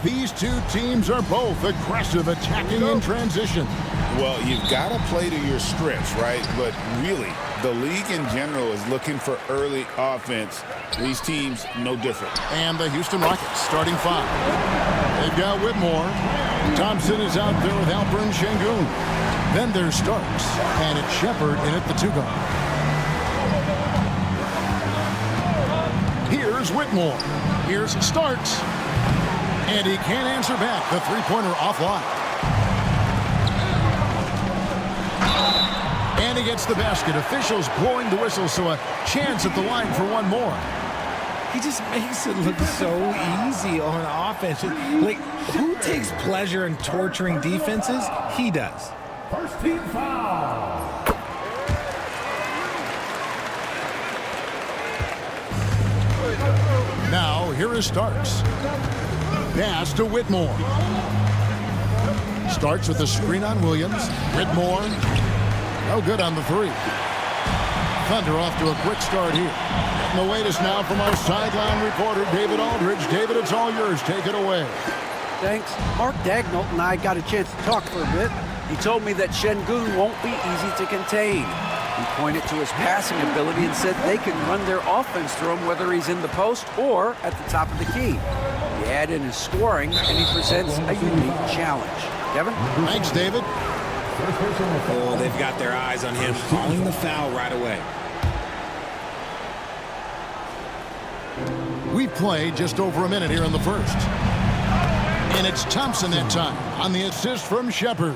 These two teams are both aggressive, attacking in transition. Well, you've got to play to your strengths, right? But really, the league in general is looking for early offense. These teams, no different. And the Houston Rockets starting five. They've got Whitmore. Thompson is out there with Alpern Şengün. Then there's Starks. And it's Shepard in at the two-guard. Here's Whitmore. Here's Starks. And he can't answer back. The three-pointer offline. And he gets the basket. Officials blowing the whistle, so a chance at the line for one more. He just makes it look so easy on offense. Like, who takes pleasure in torturing defenses? He does. First team foul. Now, here is Starks. Pass to Whitmore. Starks with a screen on Williams. Whitmore. No good on the three. Thunder off to a quick start here. Getting the latest now from our sideline reporter, David Aldridge. David, it's all yours. Take it away. Thanks. Mark Dagnall and I got a chance to talk for a bit. He told me that Şengün won't be easy to contain. He pointed to his passing ability and said they can run their offense through him whether he's in the post or at the top of the key. He add in his scoring, and he presents a unique challenge. Kevin? Thanks, David. Oh, they've got their eyes on him, calling the foul right away. We've played just over a minute here in the first. And it's Thompson that time on the assist from Shepard.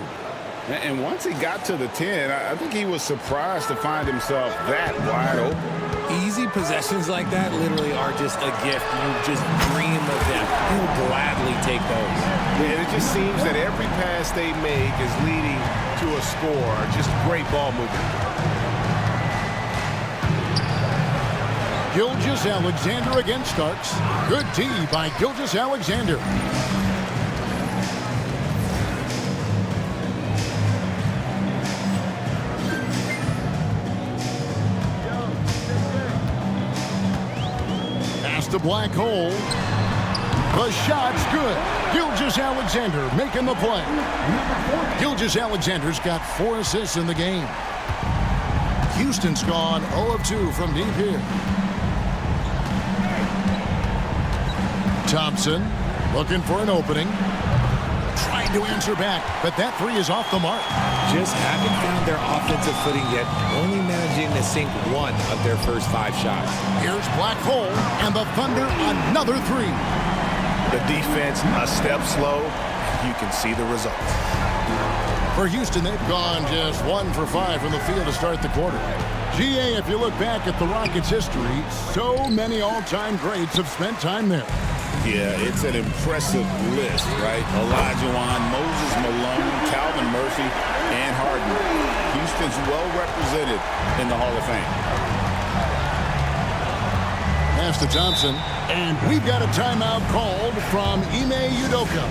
And once he got to the 10, I think he was surprised to find himself that wide open. Easy possessions like that literally are just a gift. You just dream of them. He'll gladly take those. Yeah, it just seems that every pass they make is leading to a score. Just great ball movement. Gilgeous-Alexander against Starks. Good D by Gilgeous-Alexander. Pass to Black Hole. The shot's good. Gilgeous-Alexander making the play. Gilgeous-Alexander's got 4 assists in the game. Houston's gone 0 of 2 from deep here. Thompson looking for an opening. Trying to answer back, but that three is off the mark. Just haven't found their offensive footing yet, only managing to sink 1 of their first 5 shots. Here's Black Hole, and the Thunder another three. The defense a step slow. You can see the results. For Houston, they've gone just 1 for 5 from the field to start the quarter. GA, if you look back at the Rockets' history, so many all-time greats have spent time there. Yeah, it's an impressive list, right? Olajuwon, Moses Malone, Calvin Murphy, and Harden. Houston's well represented in the Hall of Fame. Pass to Thompson, and we've got a timeout called from Ime Udoka.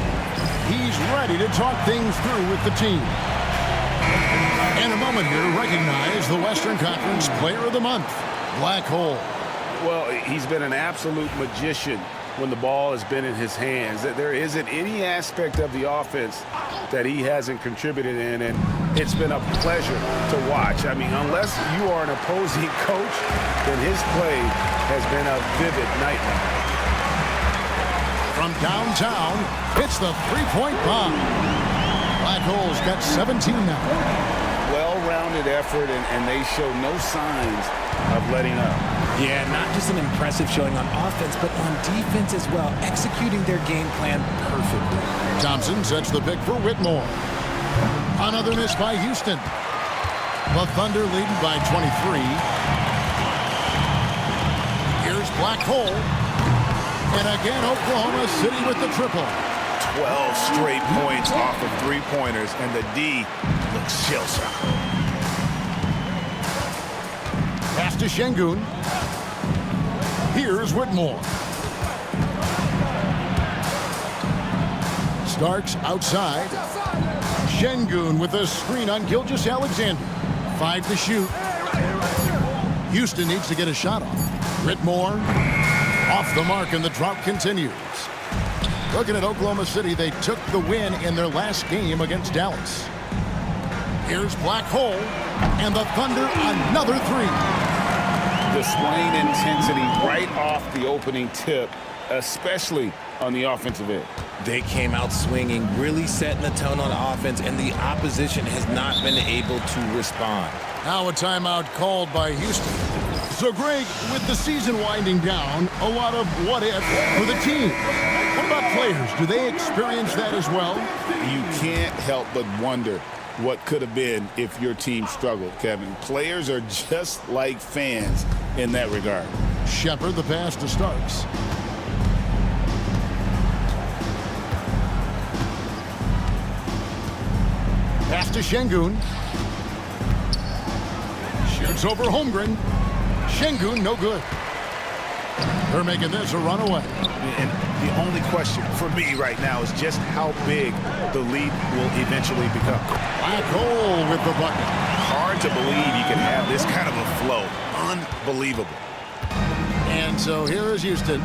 He's ready to talk things through with the team. In a moment here, recognize the Western Conference Player of the Month, Black Hole. Well, he's been an absolute magician when the ball has been in his hands. There isn't any aspect of the offense that he hasn't contributed in, and it's been a pleasure to watch. I mean, unless you are an opposing coach, then his play has been a vivid nightmare. From downtown, it's the three-point bomb. Black Hole's got 17 now. Well-rounded effort, and they show no signs of letting up. Yeah, not just an impressive showing on offense, but on defense as well, executing their game plan perfectly. Thompson sets the pick for Whitmore. Another miss by Houston. The Thunder leading by 23. Here's Black Hole. And again, Oklahoma City with the triple. 12 straight points off of three-pointers, and the D looks shell-shocked. Pass to Şengün. Here's Whitmore. Starks outside. Şengün with a screen on Gilgeous-Alexander. 5 to shoot. Houston needs to get a shot off. Whitmore off the mark, and the drought continues. Looking at Oklahoma City, they took the win in their last game against Dallas. Here's Black Hole, and the Thunder another three. Displaying intensity right off the opening tip, especially on the offensive end. They came out swinging, really setting the tone on offense, and the opposition has not been able to respond. Now a timeout called by Houston. So, Greg, with the season winding down, a lot of what if for the team. What about players? Do they experience that as well? You can't help but wonder what could have been if your team struggled, Kevin. Players are just like fans in that regard. Shepard, the pass to Starks. Pass to Şengün. Shoots over Holmgren. Şengün, no good. They're making this a runaway. And the only question for me right now is just how big the lead will eventually become. Black Hole with the bucket. Hard to believe you can have this kind of a flow. Unbelievable. And so here is Houston.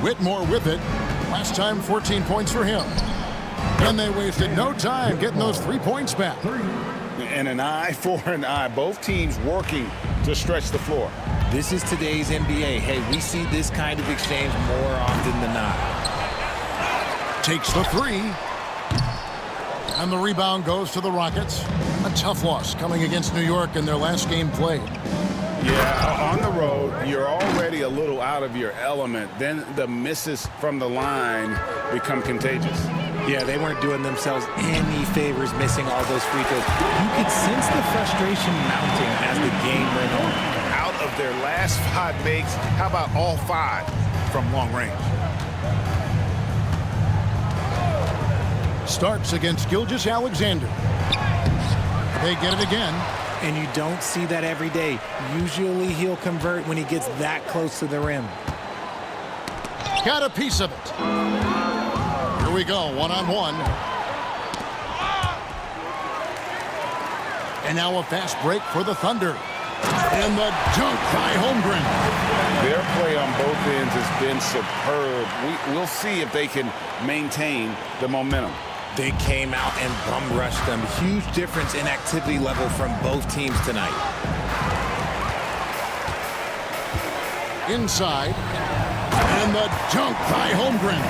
Whitmore with it. Last time, 14 points for him. And they wasted no time getting those 3 points back. And an eye for an eye. Both teams working to stretch the floor. This is today's NBA. Hey, we see this kind of exchange more often than not. Takes the three. And the rebound goes to the Rockets. A tough loss coming against New York in their last game played. Yeah, on the road, you're already a little out of your element. Then the misses from the line become contagious. Yeah, they weren't doing themselves any favors missing all those free throws. You could sense the frustration mounting as the game went on. Out of their last 5 makes, how about all 5 from long range? Starks against Gilgeous-Alexander. They get it again. And you don't see that every day. Usually he'll convert when he gets that close to the rim. Got a piece of it. Here we go, one-on-one. And now a fast break for the Thunder. And the dunk by Holmgren. Their play on both ends has been superb. We'll see if they can maintain the momentum. They came out and bum rushed them. Huge difference in activity level from both teams tonight. Inside. And the dunk by Holmgren.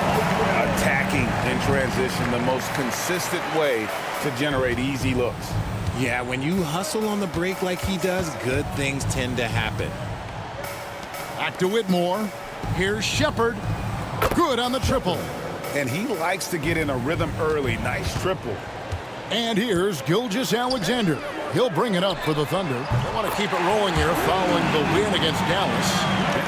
Attacking in transition, the most consistent way to generate easy looks. Yeah, when you hustle on the break like he does, good things tend to happen. Back to Whitmore. Here's Shepard. Good on the triple. And he likes to get in a rhythm early. Nice triple. And here's Gilgeous-Alexander. He'll bring it up for the Thunder. They want to keep it rolling here following the win against Dallas.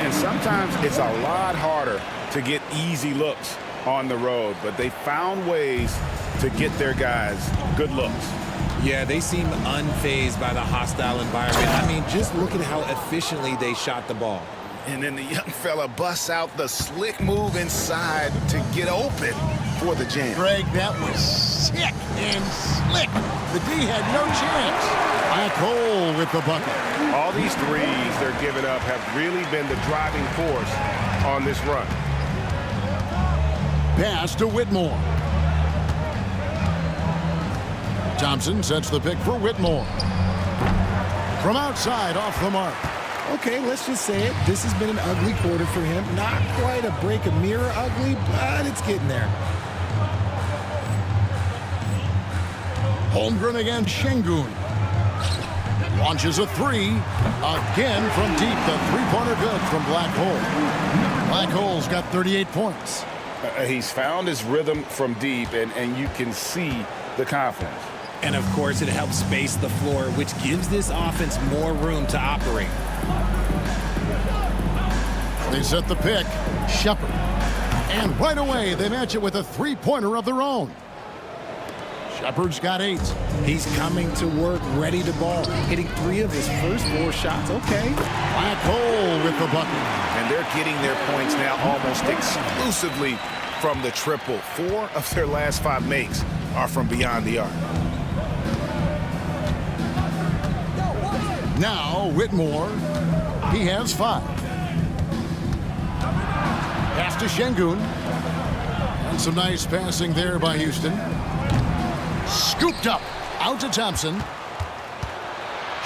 And sometimes it's a lot harder to get easy looks on the road, but they found ways to get their guys good looks. Yeah, they seem unfazed by the hostile environment. I mean, just look at how efficiently they shot the ball. And then the young fella busts out the slick move inside to get open for the jam. Greg, that was sick and slick. The D had no chance. Black Hole with the bucket. All these threes they're giving up have really been the driving force on this run. Pass to Whitmore. Thompson sets the pick for Whitmore. From outside, off the mark. Okay, let's just say it. This has been an ugly quarter for him. Not quite a break a mirror ugly, but it's getting there. Holmgren against Şengün. Launches a three. Again from deep. The three-pointer good from Black Hole. Black Hole's got 38 points. He's found his rhythm from deep, and you can see the confidence. And, of course, it helps space the floor, which gives this offense more room to operate. They set the pick. Shepard. And right away, they match it with a three-pointer of their own. Shepard's got 8. He's coming to work, ready to ball, hitting 3 of his first 4 shots. Okay. Black Hole with the bucket. And they're getting their points now almost exclusively from the triple. 4 of their last 5 makes are from beyond the arc. Now, Whitmore. He has 5. to Şengün. And some nice passing there by Houston. Scooped up. Out to Thompson.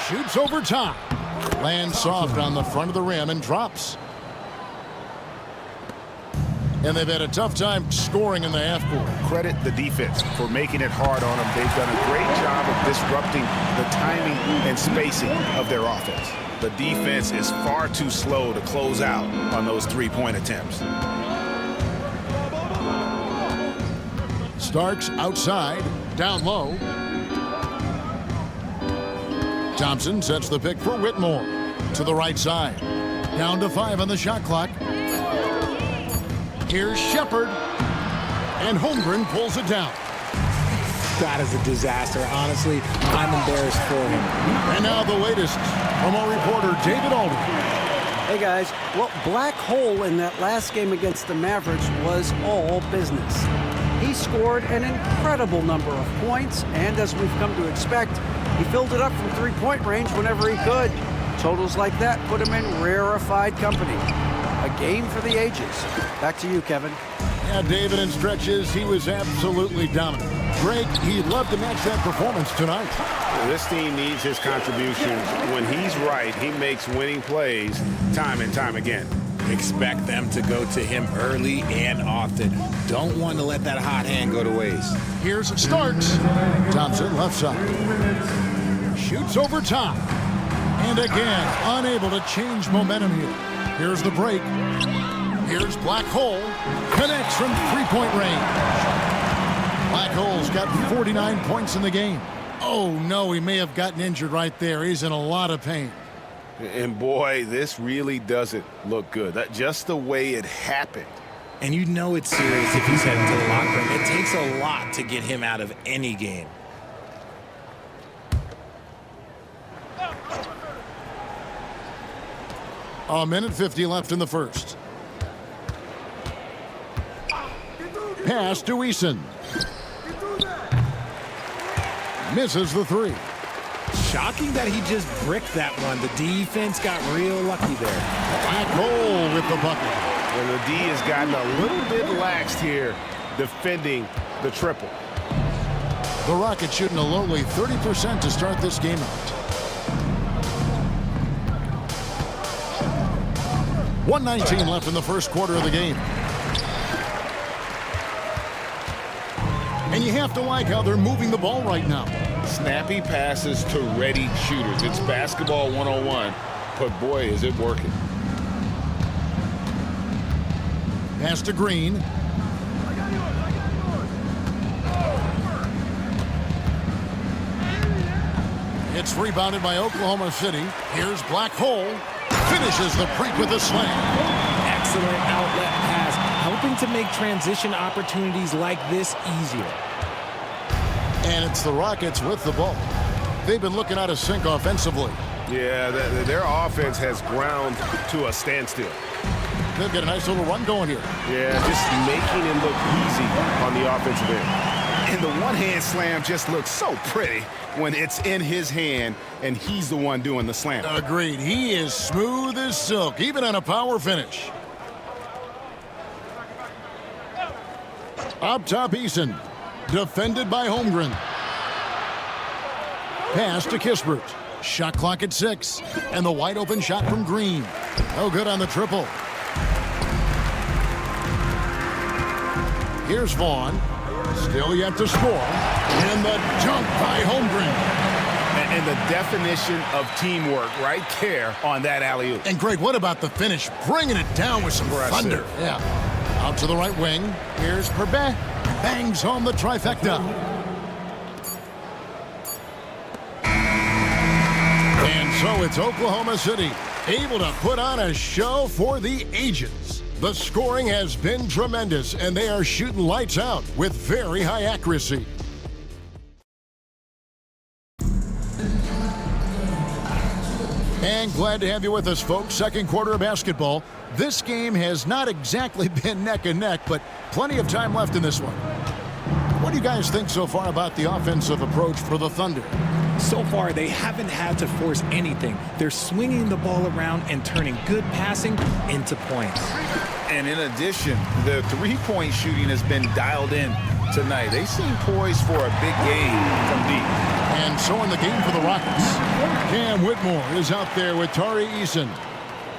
Shoots over top. Lands soft on the front of the rim and drops. And they've had a tough time scoring in the half court. Credit the defense for making it hard on them. They've done a great job of disrupting the timing and spacing of their offense. The defense is far too slow to close out on those three-point attempts. Starks outside, down low. Thompson sets the pick for Whitmore. To the right side. Down to 5 on the shot clock. Here's Shepard. And Holmgren pulls it down. That is a disaster. Honestly, I'm embarrassed for him. And now the latest from our reporter, David Alden. Hey, guys. Well, black hole in that last game against the Mavericks was all business. He scored an incredible number of points, and as we've come to expect, he filled it up from three-point range whenever he could. Totals like that put him in rarefied company. A game for the ages. Back to you, Kevin. Yeah, David, in stretches, he was absolutely dominant. Greg, he'd love to match that performance tonight. This team needs his contributions. When he's right, he makes winning plays time and time again. Expect them to go to him early and often. Don't want to let that hot hand go to waste. Here's Starks. Thompson left side. Shoots over top. And again, unable to change momentum here. Here's the break. Here's Black Hole. Connects from three-point range. Black Hole's got 49 points in the game. Oh, no, he may have gotten injured right there. He's in a lot of pain. And boy, this really doesn't look good. That just the way it happened. And you know it's serious if he's heading to the locker room. It takes a lot to get him out of any game. A minute 50 left in the first. Pass to Eason. Misses the three. Shocking that he just bricked that one. The defense got real lucky there. Black Hole with the bucket. And the D has gotten a little bit laxed here defending the triple. The Rockets shooting a lowly 30% to start this game out. 1:19 left in the first quarter of the game. And you have to like how they're moving the ball right now. Snappy passes to ready shooters. It's basketball 101, but boy, is it working. Pass to Green. It's rebounded by Oklahoma City. Here's Black Hole. Finishes the break with a slam. Excellent outlet pass, helping to make transition opportunities like this easier. And it's the Rockets with the ball. They've been looking out of sync offensively. Yeah, their offense has ground to a standstill. They'll get a nice little run going here. Yeah, just making it look easy on the offensive end. And the one-hand slam just looks so pretty when it's in his hand and he's the one doing the slam. Agreed. He is smooth as silk, even on a power finish. Up top, Eason. Defended by Holmgren. Pass to Kispert. Shot clock at 6. And the wide open shot from Green. No good on the triple. Here's Vaughn. Still yet to score. And the dunk by Holmgren. And the definition of teamwork right there on that alley-oop. And Greg, what about the finish? Bringing it down with some thunder. Yeah. Out to the right wing. Here's Perbet. Bangs home the trifecta. And so it's Oklahoma City, able to put on a show for the ages. The scoring has been tremendous, and they are shooting lights out with very high accuracy. And glad to have you with us, folks. Second quarter of basketball. This game has not exactly been neck and neck, but plenty of time left in this one. What do you guys think so far about the offensive approach for the Thunder? So far, they haven't had to force anything. They're swinging the ball around and turning good passing into points. And in addition, the three-point shooting has been dialed in tonight. They seem poised for a big game from deep. And so in the game for the Rockets, Cam Whitmore is out there with Tari Eason.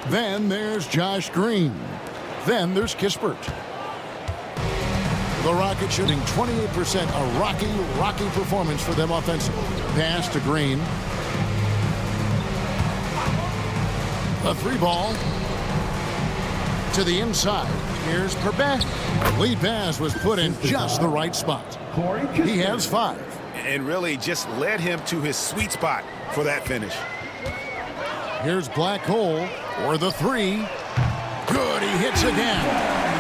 Then there's Josh Green. Then there's Kispert. The Rockets shooting 28%, a rocky performance for them offensively. Pass to Green. A three ball to the inside. Here's Perbet. Lead pass was put in just the right spot. He has 5. And really just led him to his sweet spot for that finish. Here's Black Hole for the 3. Good, he hits again.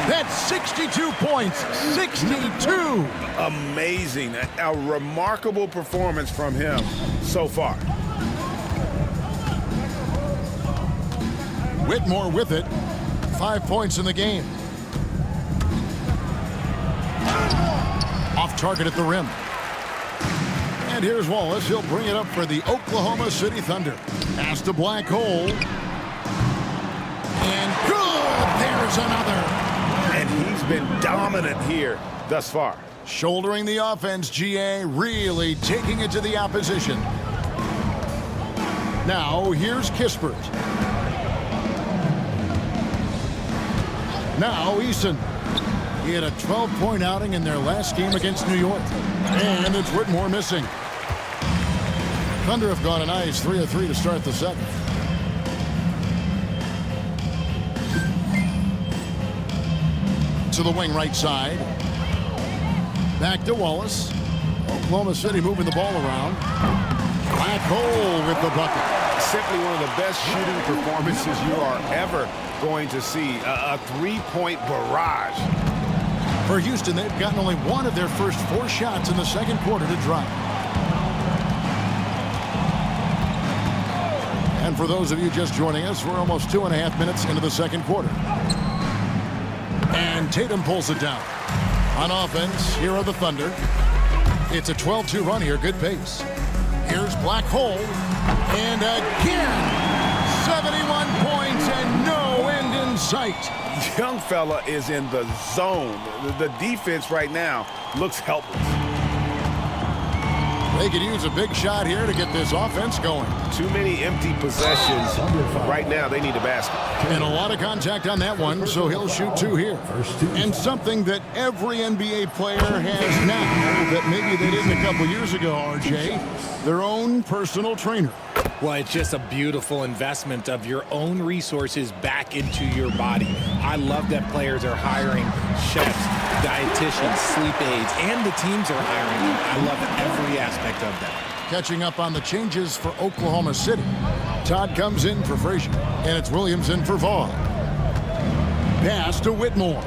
That's 62 points, 62. Amazing, a remarkable performance from him so far. Whitmore with it, 5 points in the game. Off target at the rim. And here's Wallace. He'll bring it up for the Oklahoma City Thunder. Pass to Black Hole. And good! There's another. And he's been dominant here thus far. Shouldering the offense, GA really taking it to the opposition. Now, here's Kispert. Now, Eason. He had a 12-point outing in their last game against New York. And it's Whitmore missing. Thunder have gone a nice 3 of 3 to start the 7th. To the wing right side. Back to Wallace. Oklahoma City moving the ball around. Black Hole with the bucket. Simply one of the best shooting performances you are ever going to see. A three-point barrage. For Houston, they've gotten only one of their first 4 shots in the second quarter to drop. And for those of you just joining us, we're almost 2.5 minutes into the second quarter. And Tatum pulls it down. On offense, here are the Thunder. It's a 12-2 run here, good pace. Here's Black Hole. And again, 71 points and no end in sight. Young fella is in the zone. The defense right now looks helpless. They could use a big shot here to get this offense going. Too many empty possessions. Right now, they need a basket. And a lot of contact on that one, so he'll shoot 2 here. And something that every NBA player has now that maybe they didn't a couple years ago, RJ, their own personal trainer. Well, it's just a beautiful investment of your own resources back into your body. I love that players are hiring chefs, dietitians, sleep aides, and the teams are hiring them. I love every aspect of that. Catching up on the changes for Oklahoma City. Todd comes in for Frazier, and it's Williams in for Vaughn. Pass to Whitmore.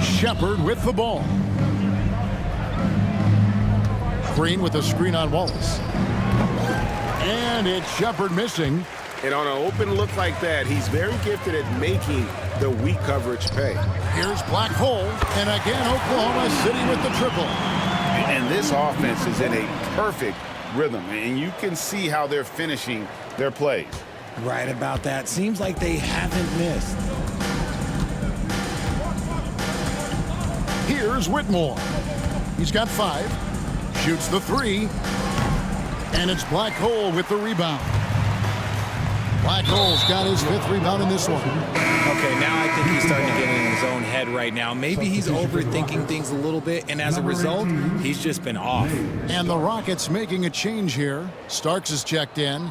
Shepard with the ball. Green with a screen on Wallace. And it's Shepard missing. And on an open look like that, he's very gifted at making the weak coverage pay. Here's Black Hole. And again, Oklahoma City with the triple. And this offense is in a perfect rhythm. And you can see how they're finishing their plays. Right about that. Seems like they haven't missed. Here's Whitmore. He's got 5. Shoots the 3. And it's Black Hole with the rebound. Black Hole's got his 5th rebound in this one. Okay, now I think he's starting to get in his own head right now. Maybe he's overthinking things a little bit, and as a result, he's just been off. And the Rockets making a change here. Starks is checked in.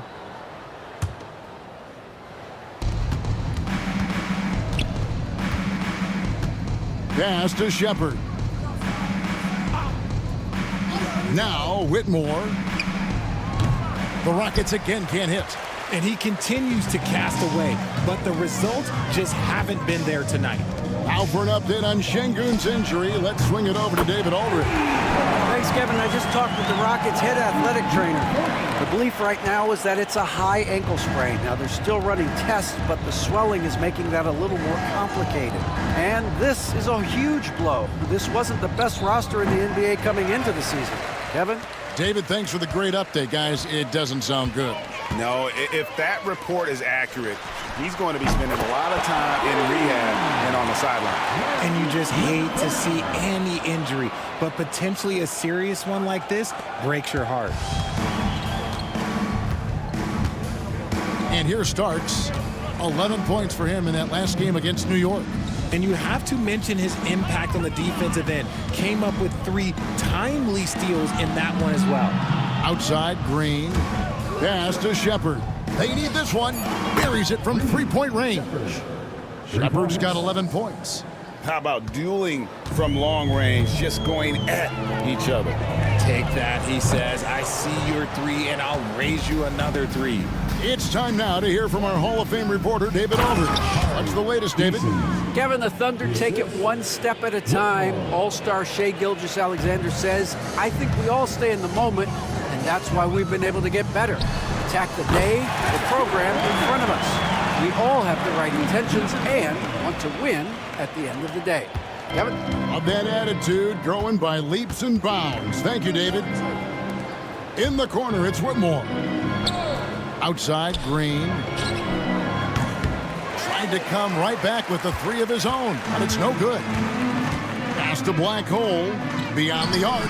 Pass to Shepard. Now Whitmore. The Rockets again can't hit. And he continues to cast away, but the results just haven't been there tonight. Now for an update on Şengün's injury, let's swing it over to David Aldridge. Thanks, Kevin. I just talked with the Rockets' head athletic trainer. The belief right now is that it's a high ankle sprain. Now, they're still running tests, but the swelling is making that a little more complicated. And this is a huge blow. This wasn't the best roster in the NBA coming into the season. Kevin? David, thanks for the great update, guys. It doesn't sound good. No, if that report is accurate, he's going to be spending a lot of time in rehab and on the sideline. And you just hate to see any injury, but potentially a serious one like this breaks your heart. And here Starks, 11 points for him in that last game against New York. And you have to mention his impact on the defensive end. Came up with 3 timely steals in that one as well. Outside, Green. Pass to Shepard. They need this one. Buries it from 3-point range. Shepard's got 11 points. How about dueling from long range, just going at each other? Take that, he says. I see your 3, and I'll raise you another 3. It's time now to hear from our Hall of Fame reporter, David Aldridge. What's the latest, David? Kevin, the Thunder take it one step at a time. All-star Shai Gilgeous-Alexander says, I think we all stay in the moment, and that's why we've been able to get better. Attack the day, the program in front of us. We all have the right intentions and want to win at the end of the day. Kevin? Of that attitude, growing by leaps and bounds. Thank you, David. In the corner, it's Whitmore. Outside, Green. Tried to come right back with the 3 of his own, but it's no good. Pass to Black Hole, beyond the arc.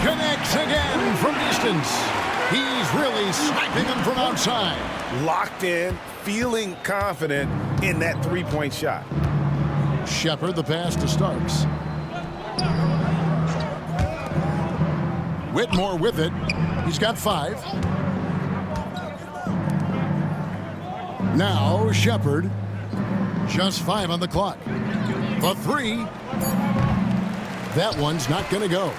Connects again from distance. He's really sniping him from outside. Locked in, feeling confident in that 3-point shot. Shepard, the pass to Starks. Whitmore with it. He's got 5. Now Shepard. Just 5 on the clock. The 3. That one's not going to go.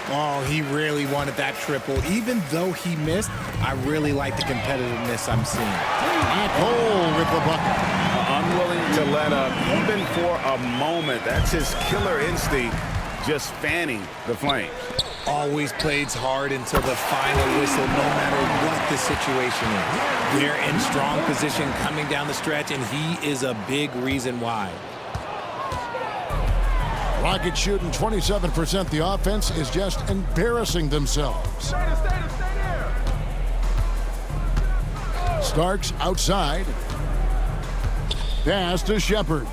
Oh, he really wanted that triple. Even though he missed, I really like the competitiveness I'm seeing. Black Hole with the bucket. Unwilling to let up, even for a moment. That's his killer instinct, just fanning the flames. Always plays hard until the final whistle, no matter what the situation is. They're in strong position coming down the stretch, and he is a big reason why. Rockets shooting 27%. The offense is just embarrassing themselves. Starks outside. Pass to Shepard.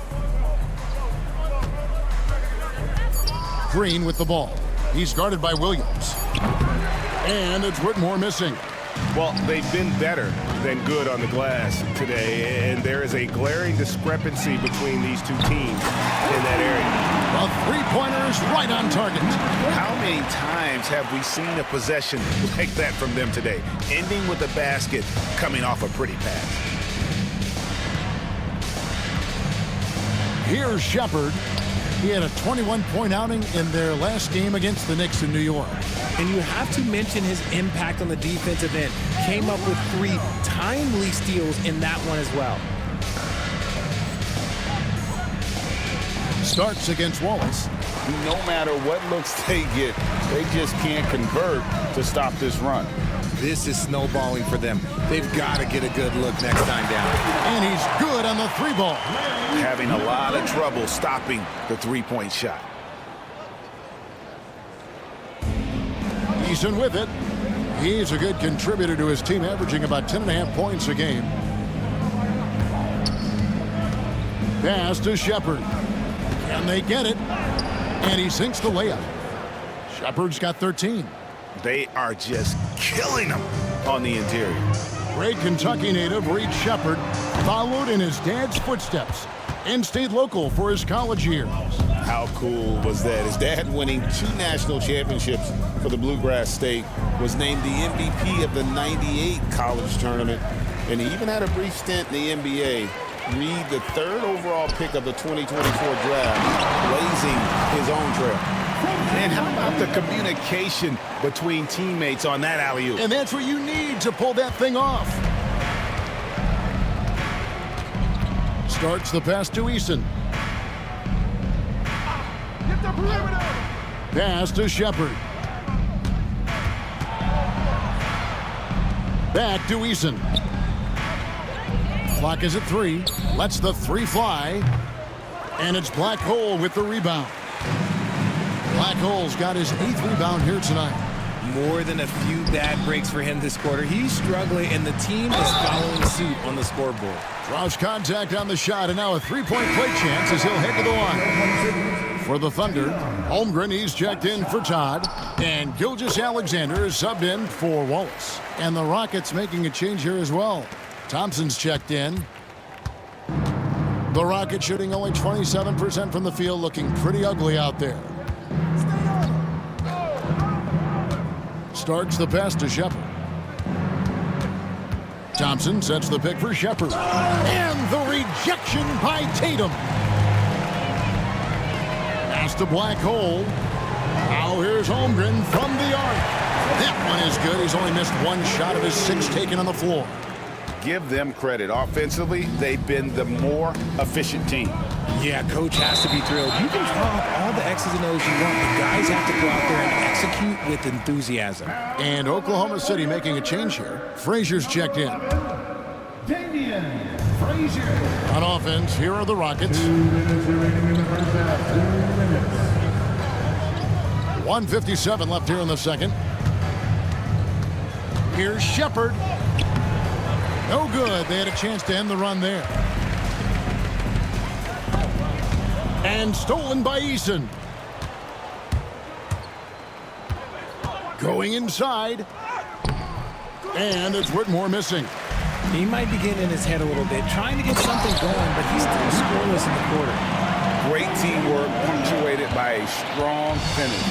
Green with the ball. He's guarded by Williams. And it's Whitmore missing. Well, they've been better than good on the glass today, and there is a glaring discrepancy between these two teams in that area. The 3-pointer's right on target. How many times have we seen a possession like that from them today, ending with a basket coming off a pretty pass? Here's Shepard. He had a 21-point outing in their last game against the Knicks in New York. And you have to mention his impact on the defensive end. Came up with 3 timely steals in that one as well. Starks against Wallace. No matter what looks they get, they just can't convert to stop this run. This is snowballing for them. They've got to get a good look next time down. And he's good on the 3-ball. Having a lot of trouble stopping the 3-point shot. Eason with it. He's a good contributor to his team, averaging about 10.5 points a game. Pass to Shepard. And they get it. And he sinks the layup. Shepard's got 13. They are just killing him on the interior. Great Kentucky native Reed Shepard followed in his dad's footsteps and stayed local for his college years. How cool was that? His dad, winning 2 national championships for the Bluegrass State, was named the MVP of the '98 college tournament, and he even had a brief stint in the NBA. Reed, the 3rd overall pick of the 2024 draft, blazing his own trail. And how about the communication between teammates on that alley-oop? And that's what you need to pull that thing off. Starts the pass to Eason. Get the perimeter. Pass to Shepard. Back to Eason. Clock is at 3. Lets the 3 fly. And it's Black Hole with the rebound. Black Hole's got his 8th rebound here tonight. More than a few bad breaks for him this quarter. He's struggling, and the team is following suit on the scoreboard. Draws contact on the shot, and now a three-point play chance as he'll head to the line. For the Thunder, Holmgren, he's checked in for Todd, and Gilgeous-Alexander is subbed in for Wallace. And the Rockets making a change here as well. Thompson's checked in. The Rockets shooting only 27% from the field, looking pretty ugly out there. Starks the pass to Shepard. Thompson sets the pick for Shepard. And the rejection by Tatum. Pass to Black Hole. Now here's Holmgren from the arc. That one is good. He's only missed one shot of his 6 taken on the floor. Give them credit. Offensively, they've been the more efficient team. Yeah, coach has to be thrilled. You can talk all the X's and O's you want, but guys have to go out there and execute with enthusiasm. And Oklahoma City making a change here. Frazier's checked in. Damian Frazier. On offense, here are the Rockets. 2 minutes remaining in the first half. 2 minutes. 1:57 left here in the second. Here's Shepard. No good. They had a chance to end the run there. And stolen by Eason. Going inside. And it's Whitmore missing. He might be getting in his head a little bit, trying to get something going, but he's still scoreless in the quarter. Great teamwork punctuated by a strong finish.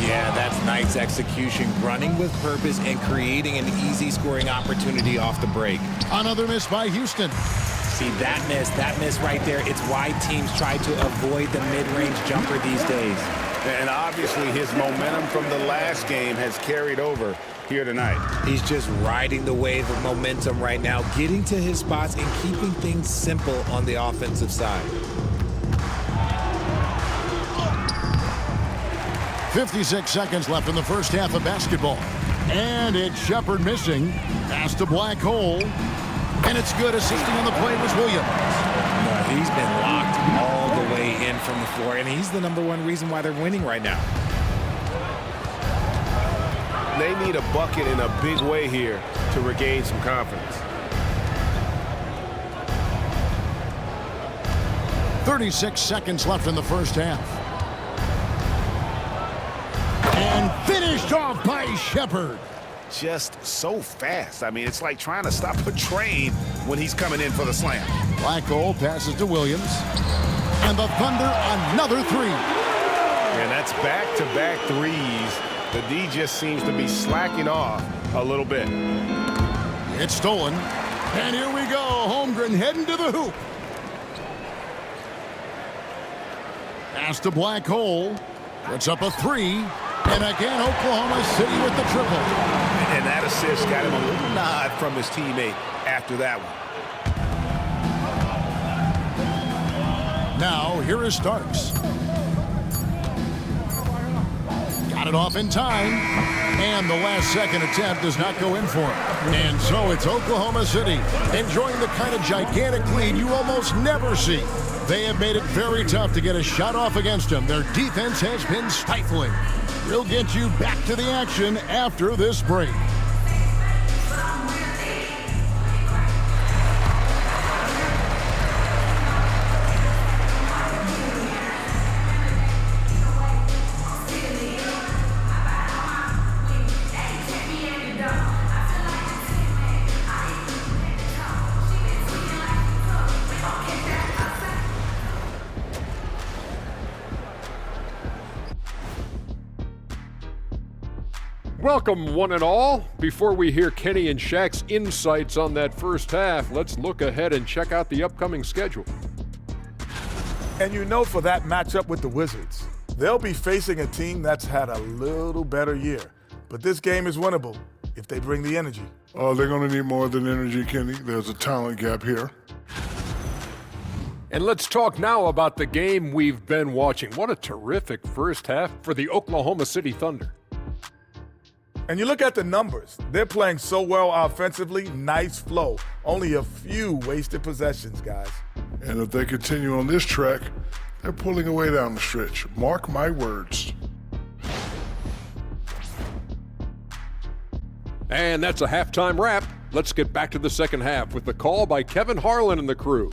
Yeah, that's nice execution, running with purpose and creating an easy scoring opportunity off the break. Another miss by Houston. See, that miss right there, it's why teams try to avoid the mid-range jumper these days. And obviously his momentum from the last game has carried over here tonight. He's just riding the wave of momentum right now, getting to his spots and keeping things simple on the offensive side. 56 seconds left in the first half of basketball. And it's Shepard missing. Pass to Black Hole. And it's good. Assisting on the play was Williams. No, he's been locked all the way in from the floor, and he's the #1 reason why they're winning right now. They need a bucket in a big way here to regain some confidence. 36 seconds left in the first half. And finished off by Shepard. Just so fast. I mean, it's like trying to stop a train when he's coming in for the slam. Black Hole passes to Williams. And the Thunder another three. And that's back-to-back threes. The D just seems to be slacking off a little bit. It's stolen. And here we go. Holmgren heading to the hoop. Pass to Black Hole. Puts up a three. And again, Oklahoma City with the triple. And that assist got him a little nod from his teammate after that one. Now, here is Starks. Got it off in time. And the last second attempt does not go in for him. And so it's Oklahoma City enjoying the kind of gigantic lead you almost never see. They have made it very tough to get a shot off against them. Their defense has been stifling. We'll get you back to the action after this break. Welcome, one and all. Before we hear Kenny and Shaq's insights on that first half, let's look ahead and check out the upcoming schedule. And you know, for that matchup with the Wizards, they'll be facing a team that's had a little better year. But this game is winnable if they bring the energy. Oh, they're going to need more than energy, Kenny. There's a talent gap here. And let's talk now about the game we've been watching. What a terrific first half for the Oklahoma City Thunder. And you look at the numbers. They're playing so well offensively, nice flow. Only a few wasted possessions, guys. And if they continue on this track, they're pulling away down the stretch. Mark my words. And that's a halftime wrap. Let's get back to the second half with the call by Kevin Harlan and the crew.